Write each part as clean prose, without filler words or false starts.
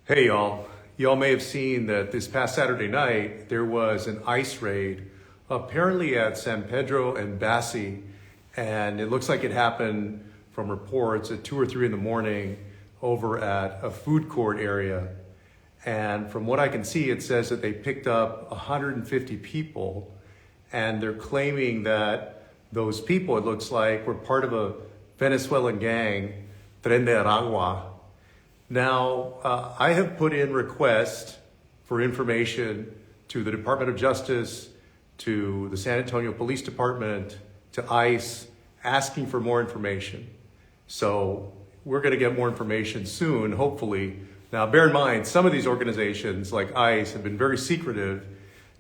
Hey y'all. Y'all may have seen that this past Saturday night there was an ICE raid apparently at San Pedro and Bassi, and it looks like it happened from reports at 2 or 3 in the morning over at a food court area. And from what I can see, it says that they picked up 150 people, and they're claiming that those people, it looks like, were part of a Venezuelan gang, Tren de Aragua. Now, I have put in requests for information to the Department of Justice, to the San Antonio Police Department, to ICE, asking for more information. So we're going to get more information soon, hopefully. Now, bear in mind, some of these organizations, like ICE, have been very secretive,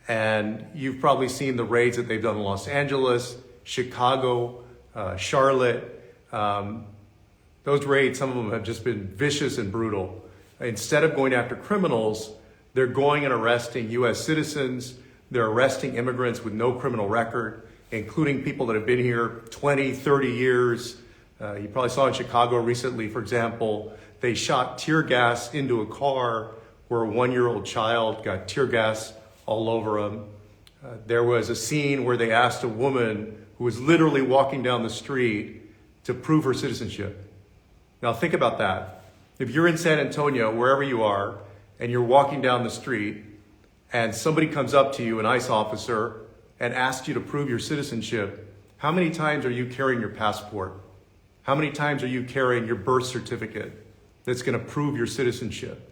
and you've probably seen the raids that they've done in Los Angeles, Chicago, Charlotte. Those raids, some of them have just been vicious and brutal. Instead of going after criminals, they're going and arresting U.S. citizens. They're arresting immigrants with no criminal record, including people that have been here 20, 30 years. You probably saw in Chicago recently, for example, they shot tear gas into a car where a 1-year-old child got tear gas all over him. There was a scene where they asked a woman who was literally walking down the street to prove her citizenship. Now think about that. If you're in San Antonio, wherever you are, and you're walking down the street and somebody comes up to you, an ICE officer, and asks you to prove your citizenship, how many times are you carrying your passport? How many times are you carrying your birth certificate that's going to prove your citizenship?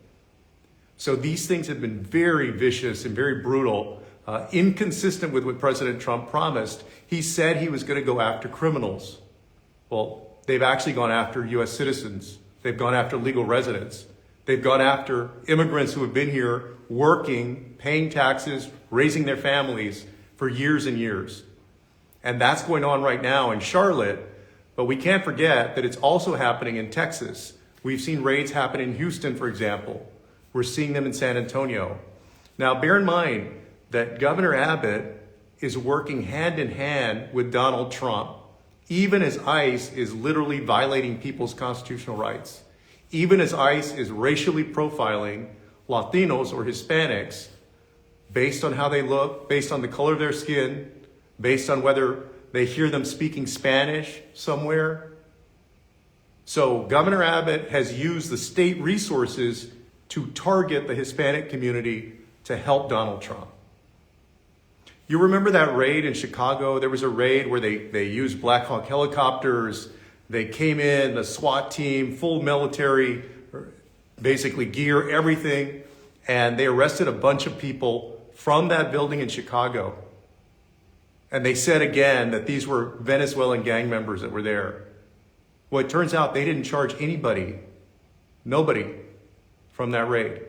So these things have been very vicious and very brutal, inconsistent with what President Trump promised. He said he was going to go after criminals. Well, they've actually gone after U.S. citizens. They've gone after legal residents. They've gone after immigrants who have been here working, paying taxes, raising their families for years and years. And that's going on right now in Charlotte. But we can't forget that it's also happening in Texas. We've seen raids happen in Houston, for example. We're seeing them in San Antonio. Now, bear in mind that Governor Abbott is working hand in hand with Donald Trump, even as ICE is literally violating people's constitutional rights, even as ICE is racially profiling Latinos or Hispanics based on how they look, based on the color of their skin, based on whether they hear them speaking Spanish somewhere. So Governor Abbott has used the state resources to target the Hispanic community to help Donald Trump. You remember that raid in Chicago? There was a raid where they used Black Hawk helicopters. They came in, the SWAT team, full military, basically gear, everything. And they arrested a bunch of people from that building in Chicago. And they said again that these were Venezuelan gang members that were there. Well, it turns out they didn't charge anybody, nobody, from that raid.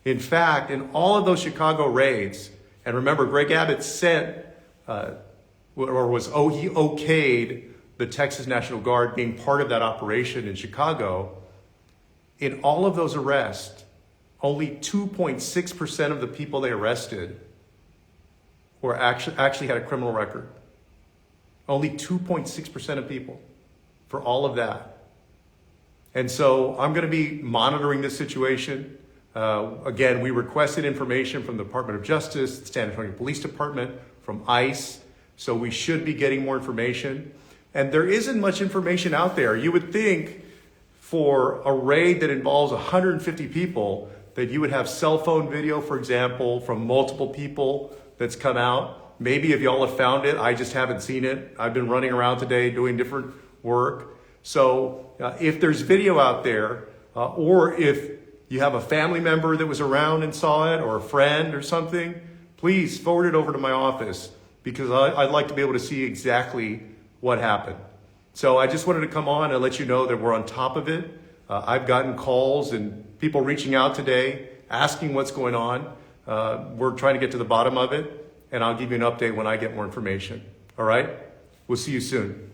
In fact, in all of those Chicago raids, and remember, Greg Abbott sent, he okayed the Texas National Guard being part of that operation in Chicago. In all of those arrests, only 2.6% of the people they arrested were actually had a criminal record. Only 2.6% of people for all of that. And so I'm going to be monitoring this situation. Again, we requested information from the Department of Justice, the San Antonio Police Department, from ICE, so we should be getting more information. And there isn't much information out there. You would think for a raid that involves 150 people that you would have cell phone video, for example, from multiple people that's come out. Maybe if y'all have found it, I just haven't seen it. I've been running around today doing different work. So if there's video out there, or if you have a family member that was around and saw it, or a friend or something, please forward it over to my office, because I'd like to be able to see exactly what happened. So I just wanted to come on and let you know that we're on top of it. I've gotten calls and people reaching out today, asking what's going on. We're trying to get to the bottom of it, and I'll give you an update when I get more information. All right? We'll see you soon.